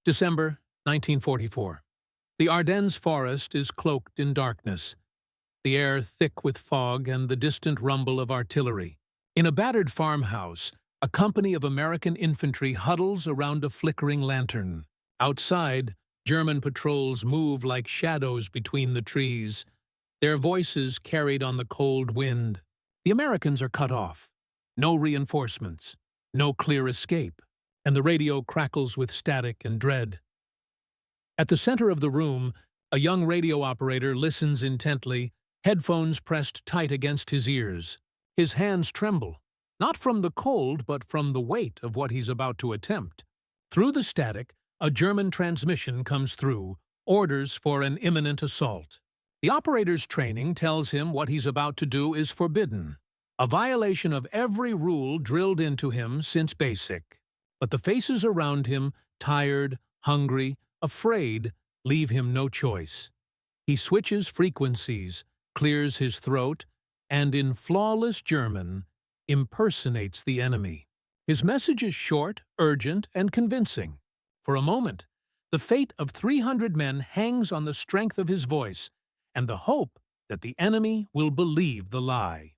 December 1944. The Ardennes forest is cloaked in darkness, the air thick with fog and the distant rumble of artillery. In a battered farmhouse, a company of American infantry huddles around a flickering lantern. Outside, German patrols move like shadows between the trees, their voices carried on the cold wind. The Americans are cut off. No reinforcements, no clear escape, and the radio crackles with static and dread. At the center of the room, a young radio operator listens intently, headphones pressed tight against his ears. His hands tremble, not from the cold but from the weight of what he's about to attempt. Through the static, a German transmission comes through, orders for an imminent assault. The operator's training tells him what he's about to do is forbidden, a violation of every rule drilled into him since basic. But the faces around him, tired, hungry, afraid, leave him no choice. He switches frequencies, clears his throat, and in flawless German, impersonates the enemy. His message is short, urgent, and convincing. For a moment, the fate of 300 men hangs on the strength of his voice and the hope that the enemy will believe the lie.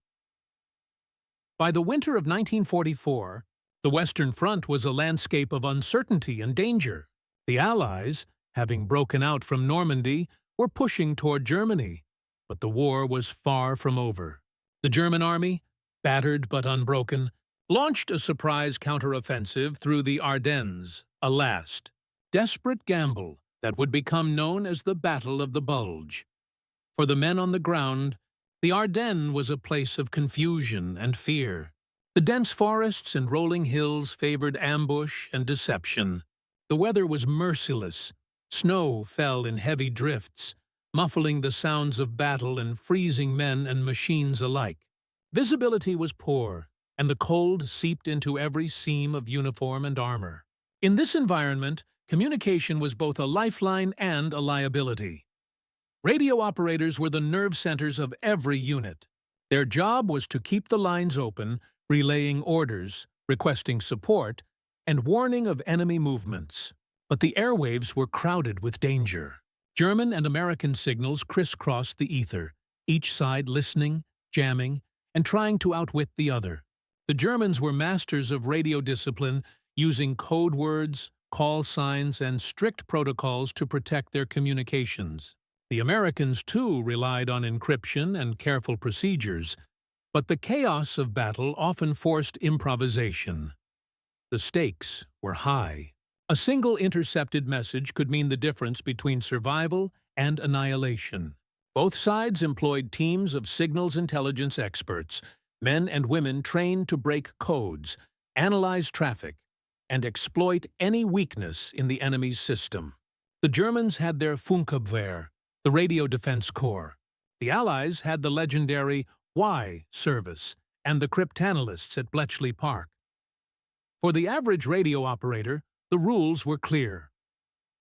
By the winter of 1944, the Western Front was a landscape of uncertainty and danger. The Allies, having broken out from Normandy, were pushing toward Germany, but the war was far from over. The German army, battered but unbroken, launched a surprise counteroffensive through the Ardennes, a last, desperate gamble that would become known as the Battle of the Bulge. For the men on the ground, the Ardennes was a place of confusion and fear. The dense forests and rolling hills favored ambush and deception. The weather was merciless. Snow fell in heavy drifts, muffling the sounds of battle and freezing men and machines alike. Visibility was poor, and the cold seeped into every seam of uniform and armor. In this environment, communication was both a lifeline and a liability. Radio operators were the nerve centers of every unit. Their job was to keep the lines open, relaying orders, requesting support, and warning of enemy movements. But the airwaves were crowded with danger. German and American signals crisscrossed the ether, each side listening, jamming, and trying to outwit the other. The Germans were masters of radio discipline, using code words, call signs, and strict protocols to protect their communications. The Americans, too, relied on encryption and careful procedures, but the chaos of battle often forced improvisation. The stakes were high. A single intercepted message could mean the difference between survival and annihilation. Both sides employed teams of signals intelligence experts, men and women trained to break codes, analyze traffic, and exploit any weakness in the enemy's system. The Germans had their Funkabwehr, the Radio Defense Corps. The Allies had the legendary WWII service and the cryptanalysts at Bletchley Park. For the average radio operator, the rules were clear.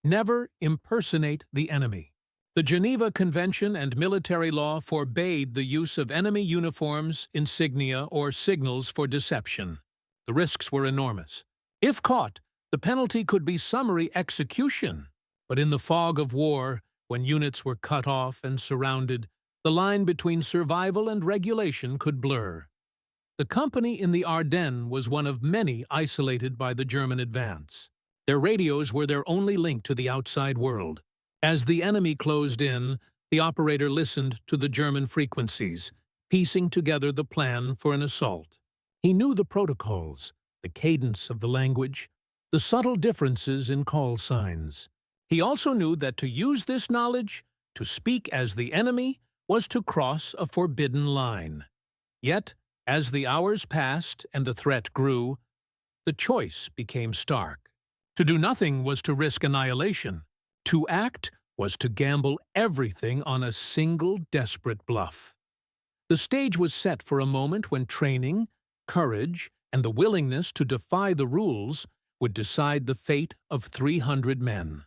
Never impersonate the enemy. The Geneva Convention and military law forbade the use of enemy uniforms, insignia, or signals for deception. The risks were enormous. If caught, the penalty could be summary execution. But in the fog of war, when units were cut off and surrounded, the line between survival and regulation could blur. The company in the Ardennes was one of many isolated by the German advance. Their radios were their only link to the outside world. As the enemy closed in, the operator listened to the German frequencies, piecing together the plan for an assault. He knew the protocols, the cadence of the language, the subtle differences in call signs. He also knew that to use this knowledge, to speak as the enemy, was to cross a forbidden line. Yet, as the hours passed and the threat grew, the choice became stark. To do nothing was to risk annihilation. To act was to gamble everything on a single desperate bluff. The stage was set for a moment when training, courage, and the willingness to defy the rules would decide the fate of 300 men.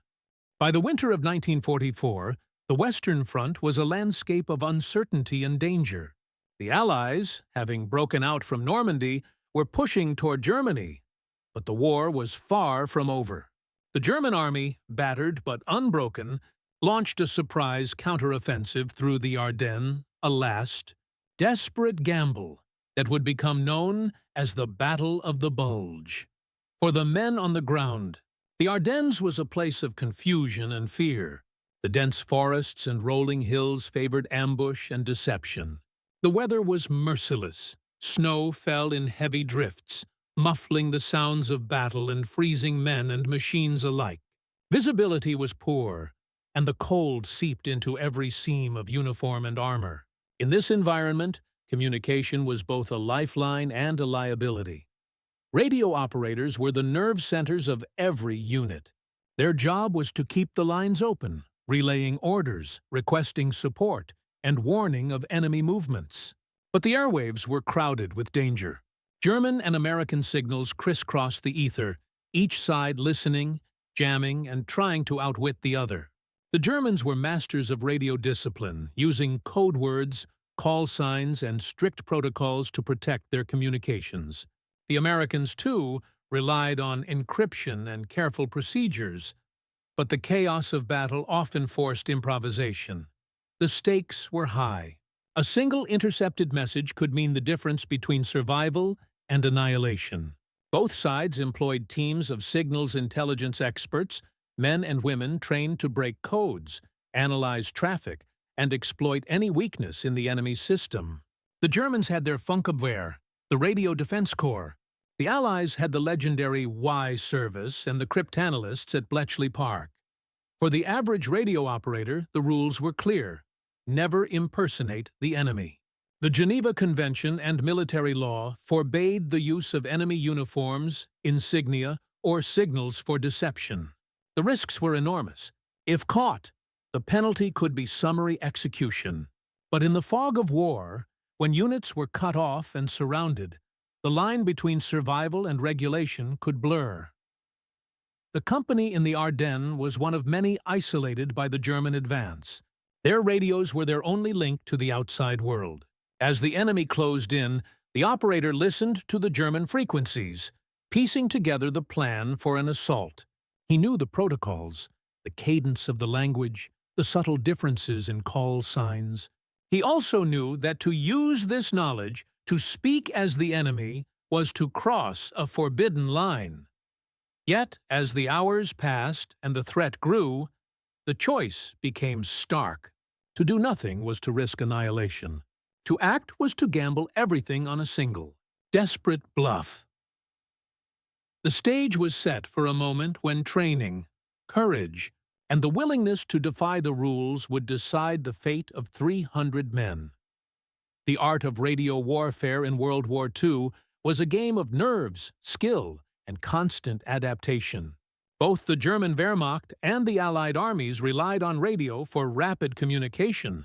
By the winter of 1944, the Western Front was a landscape of uncertainty and danger. The Allies, having broken out from Normandy, were pushing toward Germany, but the war was far from over. The German army, battered but unbroken, launched a surprise counteroffensive through the Ardennes, a last, desperate gamble that would become known as the Battle of the Bulge. For the men on the ground, the Ardennes was a place of confusion and fear. The dense forests and rolling hills favored ambush and deception. The weather was merciless. Snow fell in heavy drifts, muffling the sounds of battle and freezing men and machines alike. Visibility was poor, and the cold seeped into every seam of uniform and armor. In this environment, communication was both a lifeline and a liability. Radio operators were the nerve centers of every unit. Their job was to keep the lines open, relaying orders, requesting support, and warning of enemy movements. But the airwaves were crowded with danger. German and American signals crisscrossed the ether, each side listening, jamming, and trying to outwit the other. The Germans were masters of radio discipline, using code words, call signs, and strict protocols to protect their communications. The Americans, too, relied on encryption and careful procedures, but the chaos of battle often forced improvisation. The stakes were high. A single intercepted message could mean the difference between survival and annihilation. Both sides employed teams of signals intelligence experts, men and women trained to break codes, analyze traffic, and exploit any weakness in the enemy's system. The Germans had their Funkabwehr, the Radio Defense Corps. The Allies had the legendary WWII service and the cryptanalysts at Bletchley Park. For the average radio operator, the rules were clear. Never impersonate the enemy. The Geneva Convention and military law forbade the use of enemy uniforms, insignia, or signals for deception. The risks were enormous. If caught, the penalty could be summary execution. But in the fog of war, when units were cut off and surrounded, the line between survival and regulation could blur. The company in the Ardennes was one of many isolated by the German advance. Their radios were their only link to the outside world. As the enemy closed in, the operator listened to the German frequencies, piecing together the plan for an assault. He knew the protocols, the cadence of the language, the subtle differences in call signs. He also knew that to use this knowledge, to speak as the enemy, was to cross a forbidden line. Yet, as the hours passed and the threat grew, the choice became stark. To do nothing was to risk annihilation. To act was to gamble everything on a single, desperate bluff. The stage was set for a moment when training, courage, and the willingness to defy the rules would decide the fate of 300 men. The art of radio warfare in World War II was a game of nerves, skill, and constant adaptation. Both the German Wehrmacht and the Allied armies relied on radio for rapid communication,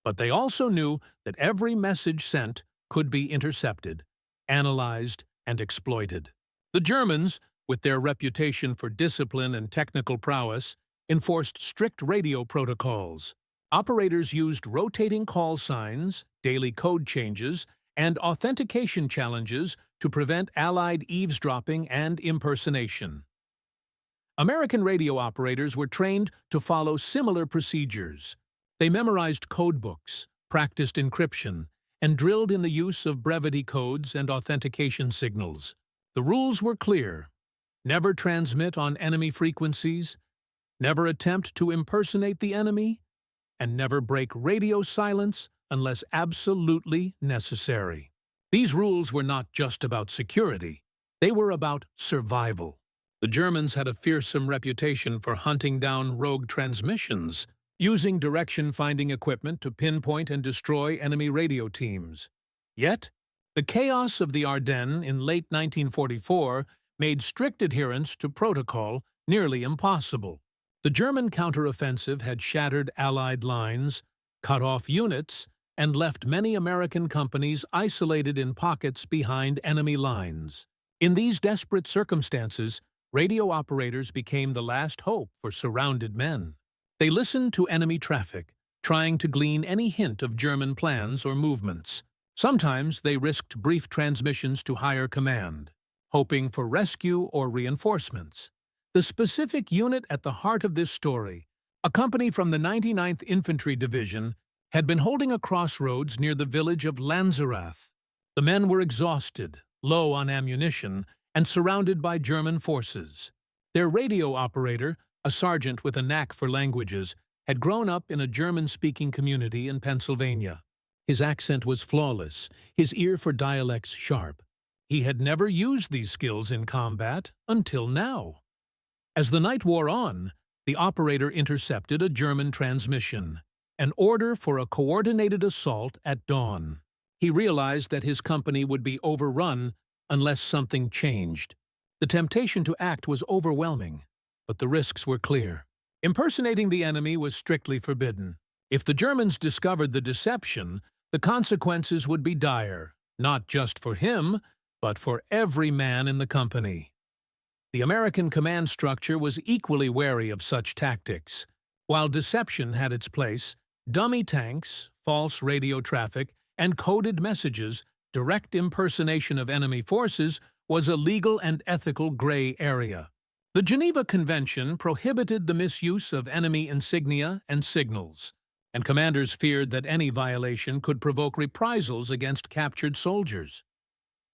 but they also knew that every message sent could be intercepted, analyzed, and exploited. The Germans, with their reputation for discipline and technical prowess, enforced strict radio protocols. Operators used rotating call signs, daily code changes, and authentication challenges to prevent Allied eavesdropping and impersonation. American radio operators were trained to follow similar procedures. They memorized codebooks, practiced encryption, and drilled in the use of brevity codes and authentication signals. The rules were clear. Never transmit on enemy frequencies, never attempt to impersonate the enemy, and never break radio silence unless absolutely necessary. These rules were not just about security. They were about survival. The Germans had a fearsome reputation for hunting down rogue transmissions, using direction-finding equipment to pinpoint and destroy enemy radio teams. Yet, the chaos of the Ardennes in late 1944 made strict adherence to protocol nearly impossible. The German counteroffensive had shattered Allied lines, cut off units, and left many American companies isolated in pockets behind enemy lines. In these desperate circumstances, radio operators became the last hope for surrounded men. They listened to enemy traffic, trying to glean any hint of German plans or movements. Sometimes they risked brief transmissions to higher command, hoping for rescue or reinforcements. The specific unit at the heart of this story, a company from the 99th Infantry Division, had been holding a crossroads near the village of Lanzerath. The men were exhausted, low on ammunition, and surrounded by German forces. Their radio operator, a sergeant with a knack for languages, had grown up in a German-speaking community in Pennsylvania. His accent was flawless, his ear for dialects sharp. He had never used these skills in combat until now. As the night wore on, the operator intercepted a German transmission, an order for a coordinated assault at dawn. He realized that his company would be overrun unless something changed. The temptation to act was overwhelming, but the risks were clear. Impersonating the enemy was strictly forbidden. If the Germans discovered the deception, the consequences would be dire, not just for him, but for every man in the company. The American command structure was equally wary of such tactics. While deception had its place, dummy tanks, false radio traffic, and coded messages, direct impersonation of enemy forces, was a legal and ethical gray area. The Geneva Convention prohibited the misuse of enemy insignia and signals, and commanders feared that any violation could provoke reprisals against captured soldiers.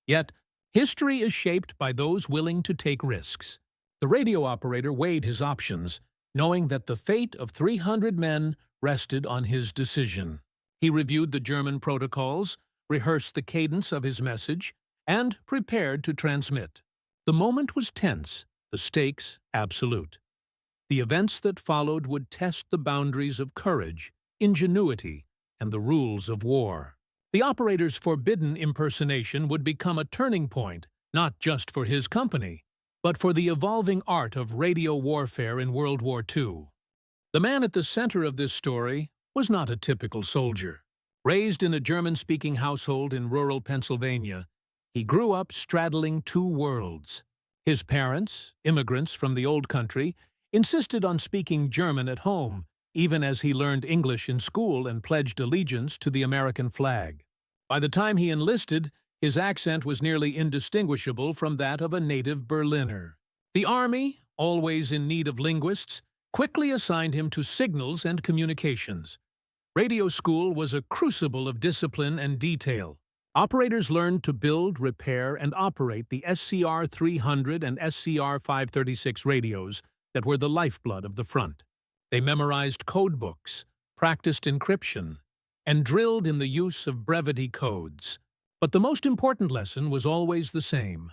Yet, history is shaped by those willing to take risks. The radio operator weighed his options, knowing that the fate of 300 men rested on his decision. He reviewed the German protocols, rehearsed the cadence of his message, and prepared to transmit. The moment was tense, the stakes absolute. The events that followed would test the boundaries of courage, ingenuity, and the rules of war. The operator's forbidden impersonation would become a turning point, not just for his company, but for the evolving art of radio warfare in World War II. The man at the center of this story was not a typical soldier. Raised in a German-speaking household in rural Pennsylvania, he grew up straddling two worlds. His parents, immigrants from the old country, insisted on speaking German at home, even as he learned English in school and pledged allegiance to the American flag. By the time he enlisted, his accent was nearly indistinguishable from that of a native Berliner. The Army, always in need of linguists, quickly assigned him to signals and communications. Radio school was a crucible of discipline and detail. Operators learned to build, repair, and operate the SCR 300 and SCR 536 radios that were the lifeblood of the front. They memorized code books, practiced encryption, and drilled in the use of brevity codes. But the most important lesson was always the same: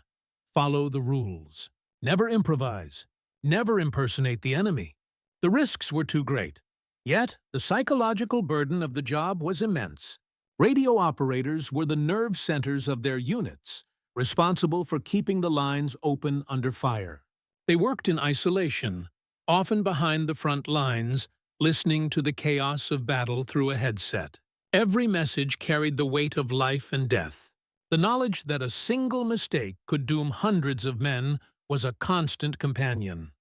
follow the rules. Never improvise. Never impersonate the enemy. The risks were too great. Yet, the psychological burden of the job was immense. Radio operators were the nerve centers of their units, responsible for keeping the lines open under fire. They worked in isolation, often behind the front lines, listening to the chaos of battle through a headset. Every message carried the weight of life and death. The knowledge that a single mistake could doom hundreds of men was a constant companion.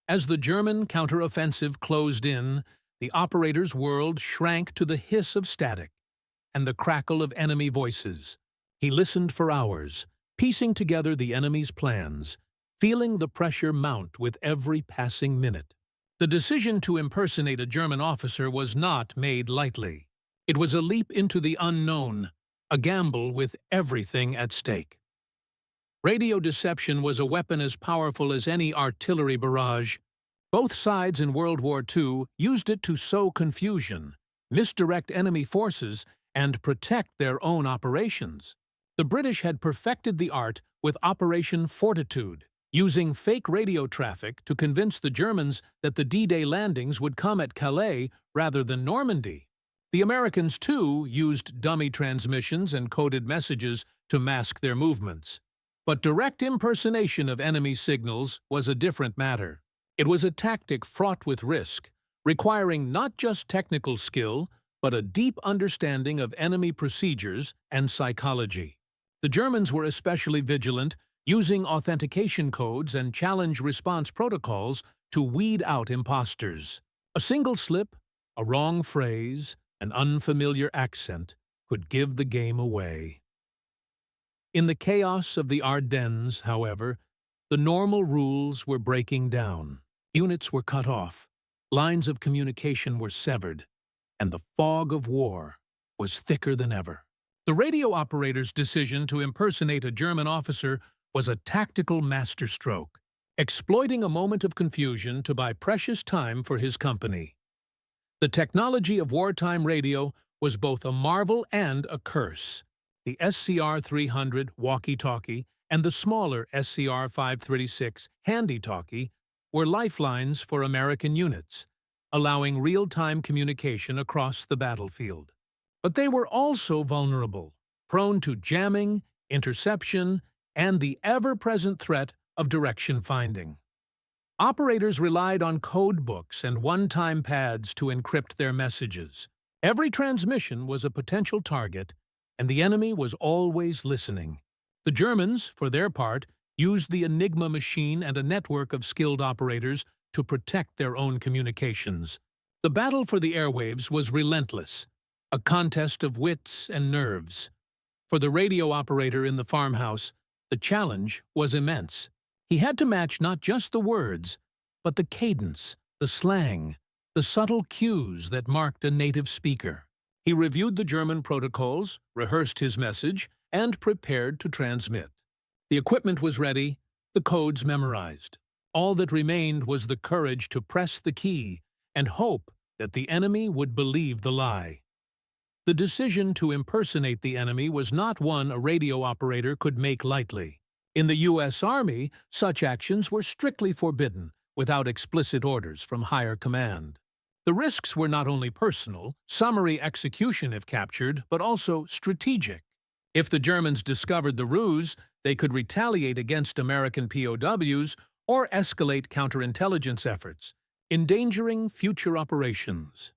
As the German counteroffensive closed in, the operator's world shrank to the hiss of static and the crackle of enemy voices. He listened for hours, piecing together the enemy's plans, feeling the pressure mount with every passing minute. The decision to impersonate a German officer was not made lightly. It was a leap into the unknown, a gamble with everything at stake. Radio deception was a weapon as powerful as any artillery barrage. Both sides in World War II used it to sow confusion, misdirect enemy forces, and protect their own operations. The British had perfected the art with Operation Fortitude, using fake radio traffic to convince the Germans that the D-Day landings would come at Calais rather than Normandy. The Americans, too, used dummy transmissions and coded messages to mask their movements. But direct impersonation of enemy signals was a different matter. It was a tactic fraught with risk, requiring not just technical skill, but a deep understanding of enemy procedures and psychology. The Germans were especially vigilant, using authentication codes and challenge response protocols to weed out imposters. A single slip, a wrong phrase, an unfamiliar accent could give the game away. In the chaos of the Ardennes, however, The normal rules were breaking down. Units were cut off, lines of communication were severed, and the fog of war was thicker than ever. The radio operator's decision to impersonate a German officer was a tactical masterstroke, exploiting a moment of confusion to buy precious time for his company. The technology of wartime radio was both a marvel and a curse. The SCR-300 walkie-talkie and the smaller SCR-536 handy-talkie were lifelines for American units, allowing real-time communication across the battlefield. But they were also vulnerable, prone to jamming, interception, and the ever-present threat of direction finding. Operators relied on code books and one-time pads to encrypt their messages. Every transmission was a potential target, and the enemy was always listening. The Germans, for their part, used the Enigma machine and a network of skilled operators to protect their own communications. The battle for the airwaves was relentless, a contest of wits and nerves. For the radio operator in the farmhouse, the challenge was immense. He had to match not just the words, but the cadence, the slang, the subtle cues that marked a native speaker. He reviewed the German protocols, rehearsed his message, and prepared to transmit. The equipment was ready, the codes memorized. All that remained was the courage to press the key and hope that the enemy would believe the lie. The decision to impersonate the enemy was not one a radio operator could make lightly. In the U.S. Army, such actions were strictly forbidden, without explicit orders from higher command. The risks were not only personal, summary execution if captured, but also strategic. If the Germans discovered the ruse, they could retaliate against American POWs or escalate counterintelligence efforts, endangering future operations.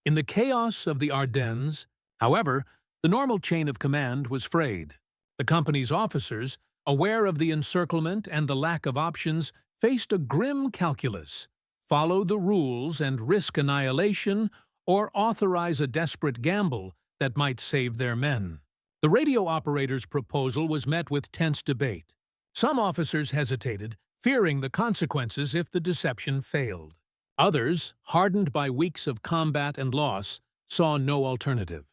In the chaos of the Ardennes, however, the normal chain of command was frayed. The company's officers, aware of the encirclement and the lack of options, faced a grim calculus: follow the rules and risk annihilation, or authorize a desperate gamble that might save their men. The radio operator's proposal was met with tense debate. Some officers hesitated, fearing the consequences if the deception failed. Others, hardened by weeks of combat and loss, saw no alternative.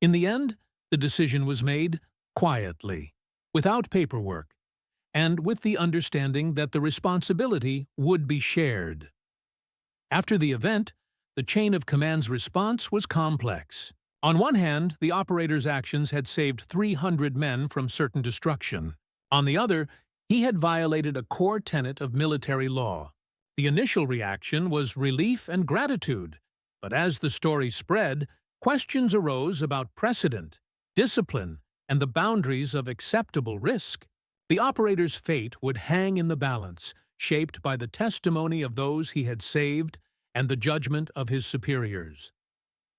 In the end, the decision was made quietly, without paperwork, and with the understanding that the responsibility would be shared. After the event, the chain of command's response was complex. On one hand, the operator's actions had saved 300 men from certain destruction. On the other, he had violated a core tenet of military law. The initial reaction was relief and gratitude, but as the story spread, questions arose about precedent, discipline, and the boundaries of acceptable risk. The operator's fate would hang in the balance, shaped by the testimony of those he had saved and the judgment of his superiors.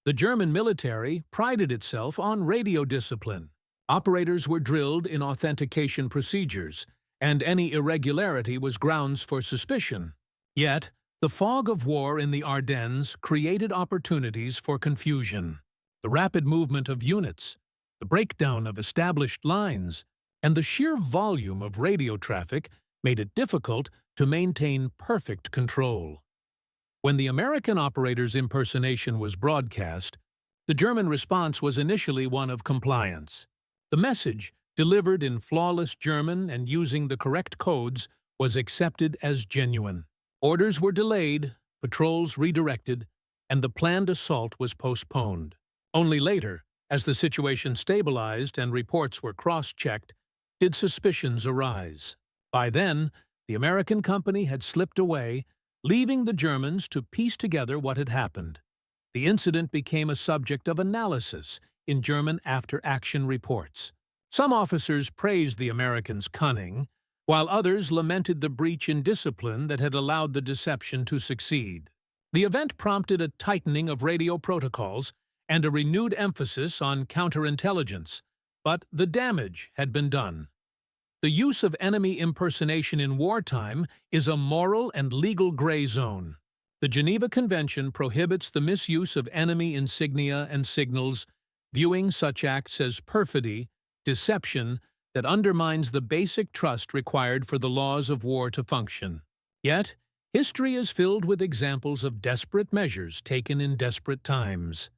The German military prided itself on radio discipline. Operators were drilled in authentication procedures, and any irregularity was grounds for suspicion. Yet, the fog of war in the Ardennes created opportunities for confusion. The rapid movement of units, the breakdown of established lines, and the sheer volume of radio traffic made it difficult to maintain perfect control. When the American operator's impersonation was broadcast, the German response was initially one of compliance. The message, delivered in flawless German and using the correct codes, was accepted as genuine. Orders were delayed, patrols redirected, and the planned assault was postponed. Only later, as the situation stabilized and reports were cross-checked, did suspicions arise. By then, the American company had slipped away, leaving the Germans to piece together what had happened. The incident became a subject of analysis in German after-action reports. Some officers praised the Americans' cunning, while others lamented the breach in discipline that had allowed the deception to succeed. The event prompted a tightening of radio protocols and a renewed emphasis on counterintelligence, but the damage had been done. The use of enemy impersonation in wartime is a moral and legal gray zone. The Geneva Convention prohibits the misuse of enemy insignia and signals, viewing such acts as perfidy, deception that undermines the basic trust required for the laws of war to function. Yet, history is filled with examples of desperate measures taken in desperate times.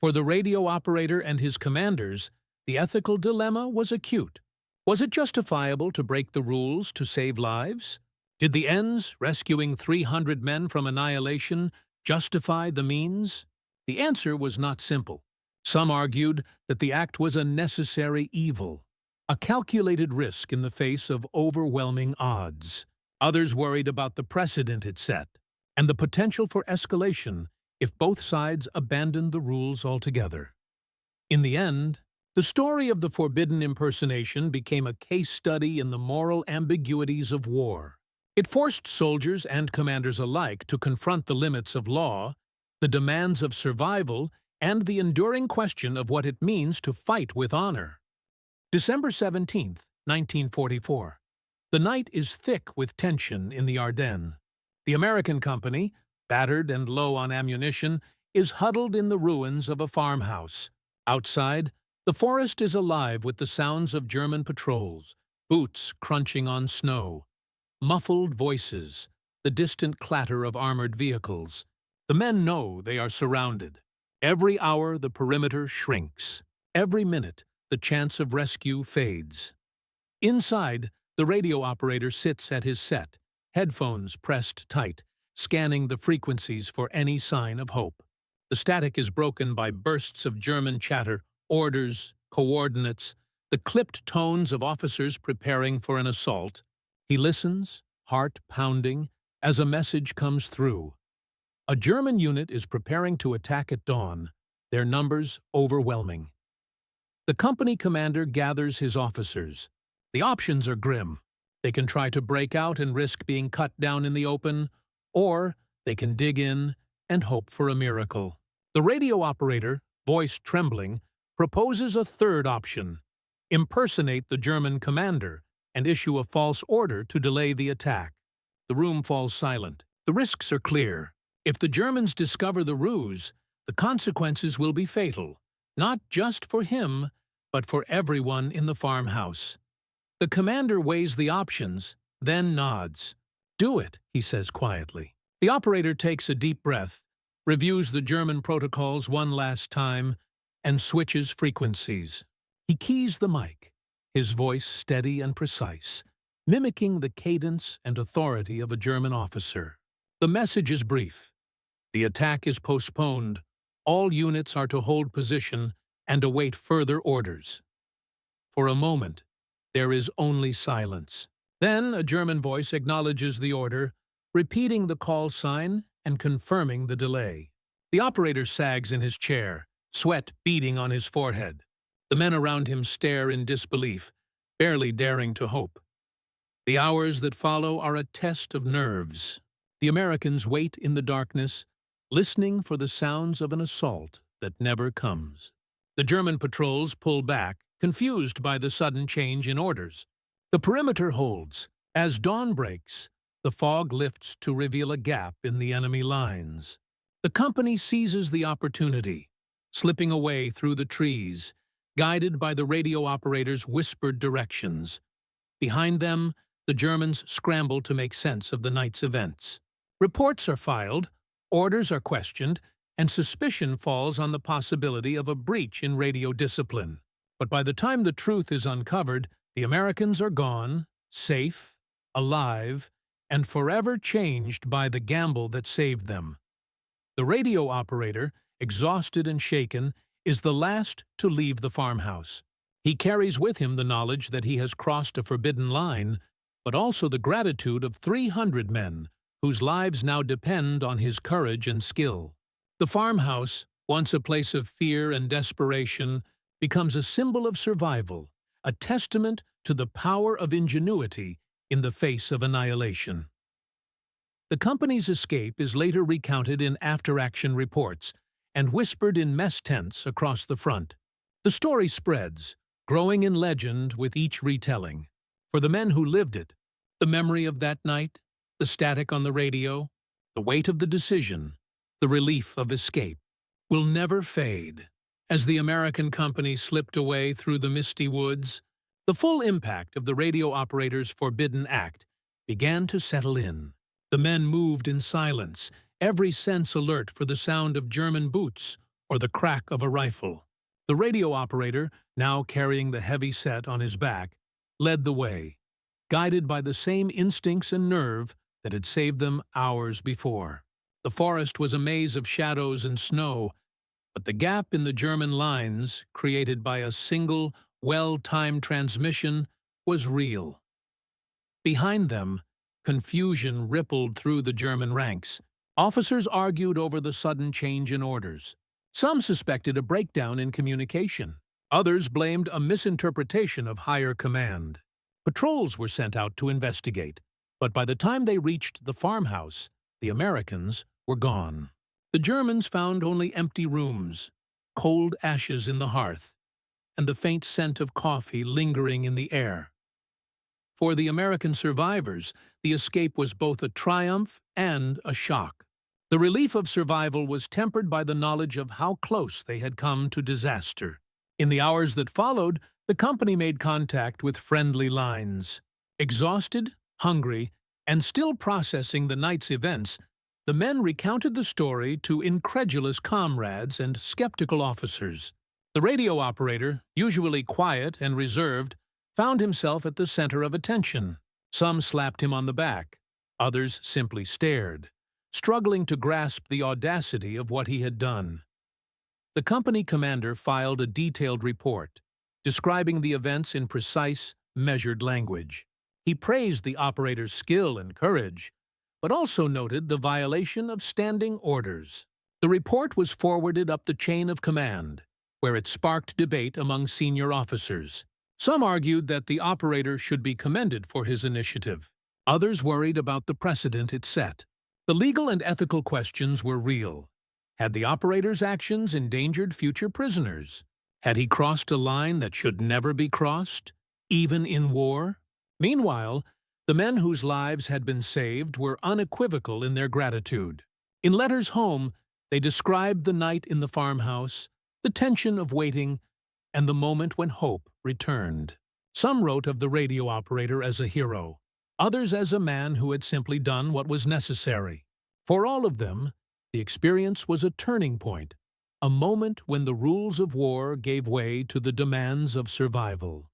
For the radio operator and his commanders, the ethical dilemma was acute. Was it justifiable to break the rules to save lives? Did the ends, rescuing 300 men from annihilation, justify the means? The answer was not simple. Some argued that the act was a necessary evil, a calculated risk in the face of overwhelming odds. Others worried about the precedent it set and the potential for escalation if both sides abandoned the rules altogether. In the end, the story of the forbidden impersonation became a case study in the moral ambiguities of war. It forced soldiers and commanders alike to confront the limits of law, the demands of survival, and the enduring question of what it means to fight with honor. December 17, 1944. The night is thick with tension in the Ardennes. The American company, battered and low on ammunition, is huddled in the ruins of a farmhouse. Outside, the forest is alive with the sounds of German patrols, boots crunching on snow, muffled voices, the distant clatter of armored vehicles. The men know they are surrounded. Every hour the perimeter shrinks. Every minute the chance of rescue fades. Inside, the radio operator sits at his set, headphones pressed tight, scanning the frequencies for any sign of hope. The static is broken by bursts of German chatter, orders, coordinates, the clipped tones of officers preparing for an assault. He listens, heart pounding, as a message comes through. A German unit is preparing to attack at dawn, their numbers overwhelming. The company commander gathers his officers. The options are grim. They can try to break out and risk being cut down in the open, or they can dig in and hope for a miracle. The radio operator, voice trembling, proposes a third option: impersonate the German commander and issue a false order to delay the attack. The room falls silent. The risks are clear. If the Germans discover the ruse, the consequences will be fatal, not just for him, but for everyone in the farmhouse. The commander weighs the options, then nods. "Do it," he says quietly. The operator takes a deep breath, reviews the German protocols one last time, and switches frequencies. He keys the mic, his voice steady and precise, mimicking the cadence and authority of a German officer. The message is brief. The attack is postponed. All units are to hold position and await further orders. For a moment, there is only silence. Then a German voice acknowledges the order, repeating the call sign and confirming the delay. The operator sags in his chair, sweat beading on his forehead. The men around him stare in disbelief, barely daring to hope. The hours that follow are a test of nerves. The Americans wait in the darkness, listening for the sounds of an assault that never comes. The German patrols pull back, confused by the sudden change in orders. The perimeter holds. As dawn breaks, the fog lifts to reveal a gap in the enemy lines. The company seizes the opportunity, slipping away through the trees, guided by the radio operator's whispered directions. Behind them, the Germans scramble to make sense of the night's events. Reports are filed, orders are questioned, and suspicion falls on the possibility of a breach in radio discipline. But by the time the truth is uncovered, the Americans are gone, safe, alive, and forever changed by the gamble that saved them. The radio operator, exhausted and shaken, is the last to leave the farmhouse. He carries with him the knowledge that he has crossed a forbidden line, but also the gratitude of 300 men whose lives now depend on his courage and skill. The farmhouse, once a place of fear and desperation, becomes a symbol of survival, a testament to the power of ingenuity in the face of annihilation. The company's escape is later recounted in after-action reports and whispered in mess tents across the front. The story spreads, growing in legend with each retelling. For the men who lived it, the memory of that night, the static on the radio, the weight of the decision, the relief of escape, will never fade. As the American company slipped away through the misty woods, The full impact of the radio operator's forbidden act began to settle in. The men moved in silence, every sense alert for the sound of German boots or the crack of a rifle. The radio operator, now carrying the heavy set on his back, led the way, guided by the same instincts and nerve that had saved them hours before. The forest was a maze of shadows and snow, but the gap in the German lines, created by a single, well-timed transmission, was real. Behind them, confusion rippled through the German ranks. Officers argued over the sudden change in orders. Some suspected a breakdown in communication. Others blamed a misinterpretation of higher command. Patrols were sent out to investigate, but by the time they reached the farmhouse, the Americans were gone. The Germans found only empty rooms, cold ashes in the hearth, and the faint scent of coffee lingering in the air. For the American survivors, the escape was both a triumph and a shock. The relief of survival was tempered by the knowledge of how close they had come to disaster. In the hours that followed, the company made contact with friendly lines. Exhausted, hungry, and still processing the night's events, the men recounted the story to incredulous comrades and skeptical officers. The radio operator, usually quiet and reserved, found himself at the center of attention. Some slapped him on the back. Others simply stared, struggling to grasp the audacity of what he had done. The company commander filed a detailed report, describing the events in precise, measured language. He praised the operator's skill and courage, but also noted the violation of standing orders. The report was forwarded up the chain of command, where it sparked debate among senior officers. Some argued that the operator should be commended for his initiative. Others worried about the precedent it set. The legal and ethical questions were real. Had the operator's actions endangered future prisoners? Had he crossed a line that should never be crossed, even in war? Meanwhile, the men whose lives had been saved were unequivocal in their gratitude. In letters home, they described the night in the farmhouse, the tension of waiting, and the moment when hope returned. Some wrote of the radio operator as a hero, others as a man who had simply done what was necessary. For all of them, the experience was a turning point, a moment when the rules of war gave way to the demands of survival.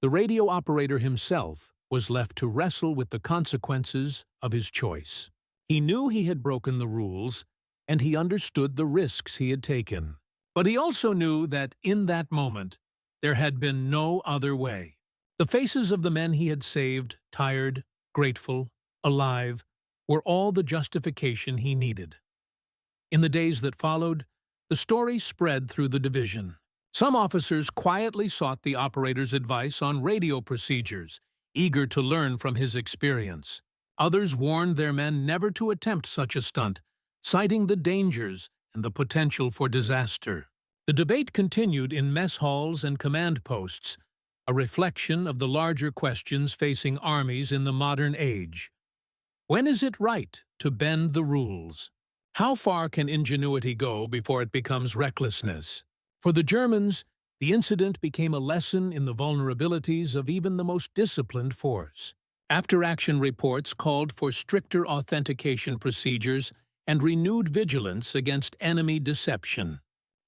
The radio operator himself was left to wrestle with the consequences of his choice. He knew he had broken the rules, and he understood the risks he had taken. But he also knew that in that moment, there had been no other way. The faces of the men he had saved, tired, grateful, alive, were all the justification he needed. In the days that followed, the story spread through the division. Some officers quietly sought the operator's advice on radio procedures, eager to learn from his experience. Others warned their men never to attempt such a stunt, citing the dangers and the potential for disaster. The debate continued in mess halls and command posts, a reflection of the larger questions facing armies in the modern age. When is it right to bend the rules? How far can ingenuity go before it becomes recklessness? For the Germans, the incident became a lesson in the vulnerabilities of even the most disciplined force. After-action reports called for stricter authentication procedures and renewed vigilance against enemy deception.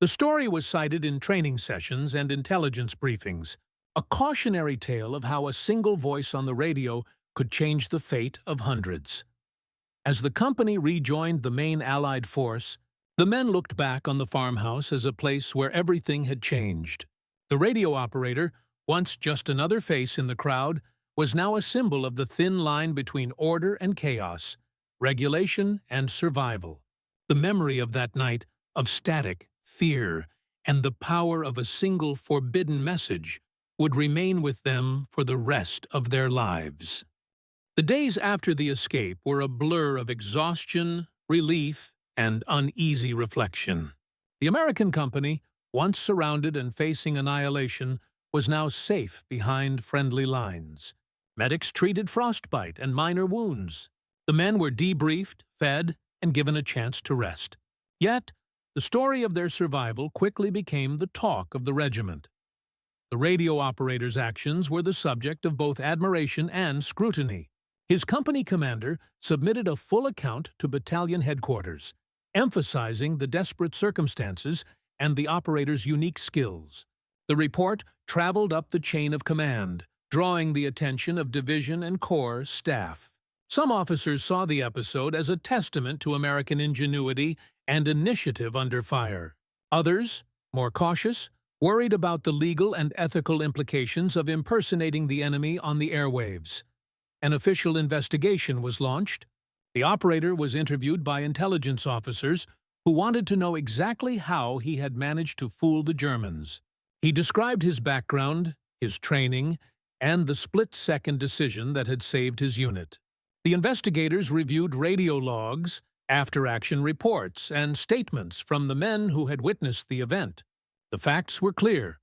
The story was cited in training sessions and intelligence briefings, a cautionary tale of how a single voice on the radio could change the fate of hundreds. As the company rejoined the main Allied force, the men looked back on the farmhouse as a place where everything had changed. The radio operator, once just another face in the crowd, was now a symbol of the thin line between order and chaos, regulation and survival. The memory of that night, of static, fear, and the power of a single forbidden message would remain with them for the rest of their lives. The days after the escape were a blur of exhaustion, relief, and uneasy reflection. The American company, once surrounded and facing annihilation, was now safe behind friendly lines. Medics treated frostbite and minor wounds. The men were debriefed, fed, and given a chance to rest. Yet, the story of their survival quickly became the talk of the regiment. The radio operator's actions were the subject of both admiration and scrutiny. His company commander submitted a full account to battalion headquarters, emphasizing the desperate circumstances and the operator's unique skills. The report traveled up the chain of command, drawing the attention of division and corps staff. Some officers saw the episode as a testament to American ingenuity and initiative under fire. Others, more cautious, worried about the legal and ethical implications of impersonating the enemy on the airwaves. An official investigation was launched. The operator was interviewed by intelligence officers who wanted to know exactly how he had managed to fool the Germans. He described his background, his training, and the split-second decision that had saved his unit. The investigators reviewed radio logs, after-action reports, and statements from the men who had witnessed the event. The facts were clear.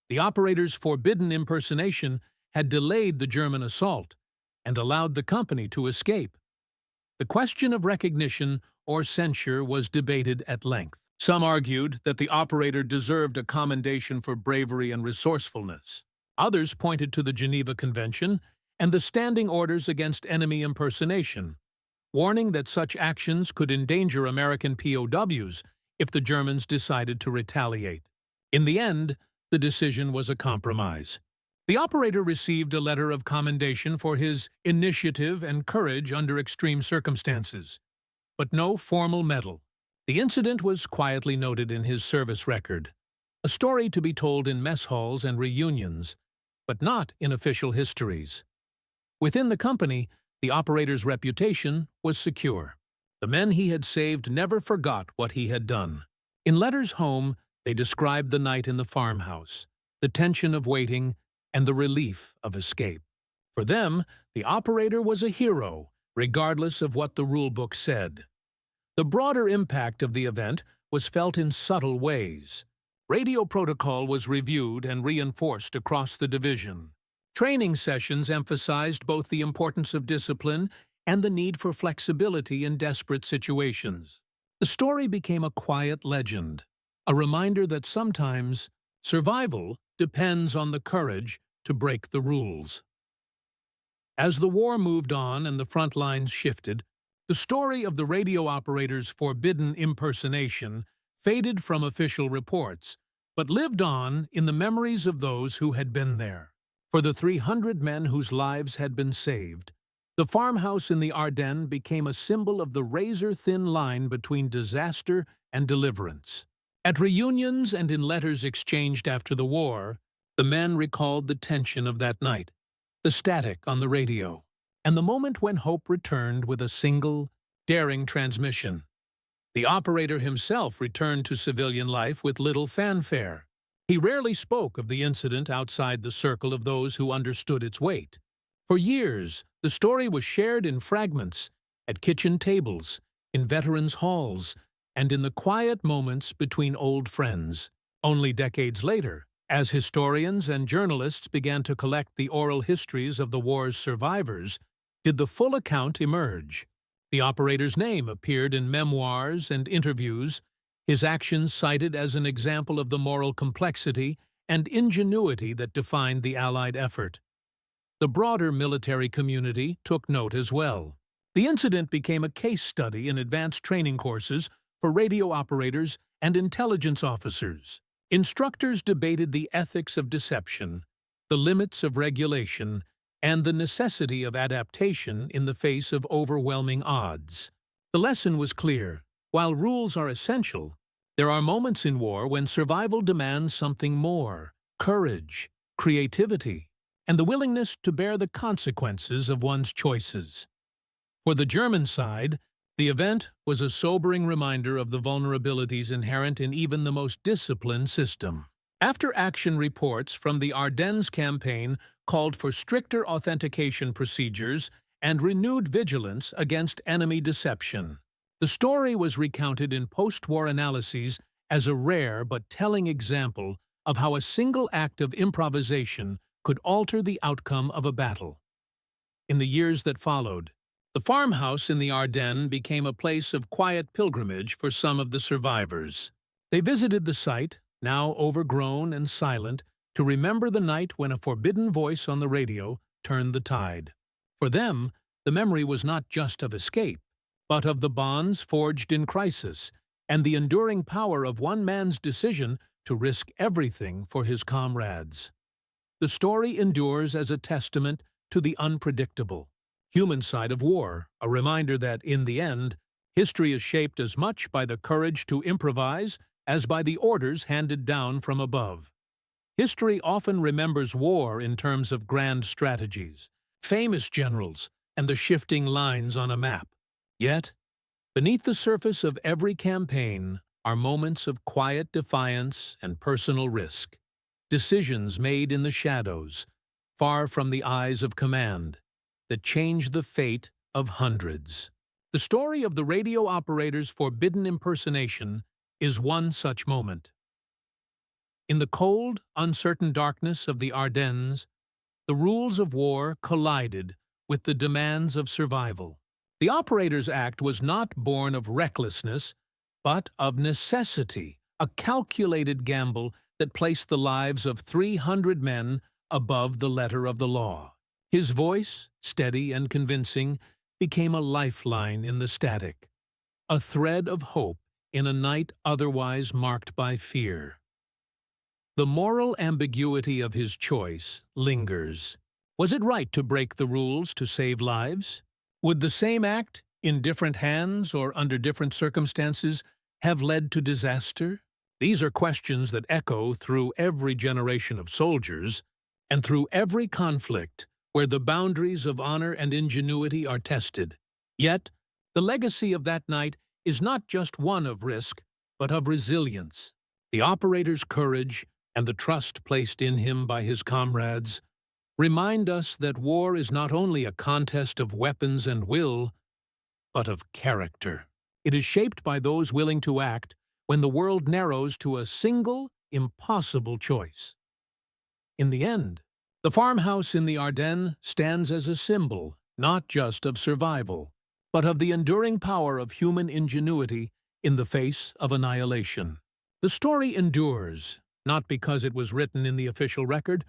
The operator's forbidden impersonation had delayed the German assault and allowed the company to escape. The question of recognition or censure was debated at length. Some argued that the operator deserved a commendation for bravery and resourcefulness. Others pointed to the Geneva Convention and the standing orders against enemy impersonation, warning that such actions could endanger American POWs if the Germans decided to retaliate. In the end, the decision was a compromise. The operator received a letter of commendation for his initiative and courage under extreme circumstances, but no formal medal. The incident was quietly noted in his service record, a story to be told in mess halls and reunions, but not in official histories. Within the company, the operator's reputation was secure. The men he had saved never forgot what he had done. In letters home, they described the night in the farmhouse, the tension of waiting, and the relief of escape. For them, the operator was a hero, regardless of what the rulebook said. The broader impact of the event was felt in subtle ways. Radio protocol was reviewed and reinforced across the division. Training sessions emphasized both the importance of discipline and the need for flexibility in desperate situations. The story became a quiet legend, a reminder that sometimes survival depends on the courage to break the rules. As the war moved on and the front lines shifted, the story of the radio operator's forbidden impersonation faded from official reports, but lived on in the memories of those who had been there. For the 300 men whose lives had been saved, the farmhouse in the Ardennes became a symbol of the razor-thin line between disaster and deliverance. At reunions and in letters exchanged after the war, the men recalled the tension of that night, the static on the radio, and the moment when hope returned with a single, daring transmission. The operator himself returned to civilian life with little fanfare. He rarely spoke of the incident outside the circle of those who understood its weight. For years, the story was shared in fragments, at kitchen tables, in veterans' halls, and in the quiet moments between old friends. Only decades later, as historians and journalists began to collect the oral histories of the war's survivors, did the full account emerge. The operator's name appeared in memoirs and interviews, his actions cited as an example of the moral complexity and ingenuity that defined the Allied effort. The broader military community took note as well. The incident became a case study in advanced training courses for radio operators and intelligence officers. Instructors debated the ethics of deception, the limits of regulation, and the necessity of adaptation in the face of overwhelming odds. The lesson was clear. While rules are essential, there are moments in war when survival demands something more: courage, creativity, and the willingness to bear the consequences of one's choices. For the German side, the event was a sobering reminder of the vulnerabilities inherent in even the most disciplined system. After-action reports from the Ardennes campaign called for stricter authentication procedures and renewed vigilance against enemy deception. The story was recounted in post-war analyses as a rare but telling example of how a single act of improvisation could alter the outcome of a battle. In the years that followed, the farmhouse in the Ardennes became a place of quiet pilgrimage for some of the survivors. They visited the site, now overgrown and silent, to remember the night when a forbidden voice on the radio turned the tide. For them, the memory was not just of escape, but of the bonds forged in crisis and the enduring power of one man's decision to risk everything for his comrades. The story endures as a testament to the unpredictable, human side of war, a reminder that, in the end, history is shaped as much by the courage to improvise as by the orders handed down from above. History often remembers war in terms of grand strategies, famous generals, and the shifting lines on a map. Yet, beneath the surface of every campaign are moments of quiet defiance and personal risk, decisions made in the shadows, far from the eyes of command, that change the fate of hundreds. The story of the radio operator's forbidden impersonation is one such moment. In the cold, uncertain darkness of the Ardennes, the rules of war collided with the demands of survival. The operator's act was not born of recklessness, but of necessity, a calculated gamble that placed the lives of 300 men above the letter of the law. His voice, steady and convincing, became a lifeline in the static, a thread of hope in a night otherwise marked by fear. The moral ambiguity of his choice lingers. Was it right to break the rules to save lives? Would the same act, in different hands or under different circumstances, have led to disaster? These are questions that echo through every generation of soldiers and through every conflict where the boundaries of honor and ingenuity are tested. Yet, the legacy of that night is not just one of risk, but of resilience. The operator's courage and the trust placed in him by his comrades remind us that war is not only a contest of weapons and will, but of character. It is shaped by those willing to act when the world narrows to a single, impossible choice. In the end, the farmhouse in the Ardennes stands as a symbol, not just of survival, but of the enduring power of human ingenuity in the face of annihilation. The story endures, not because it was written in the official record,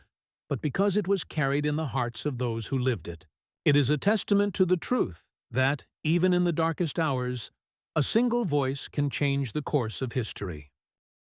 but because it was carried in the hearts of those who lived it. It is a testament to the truth that, even in the darkest hours, a single voice can change the course of history.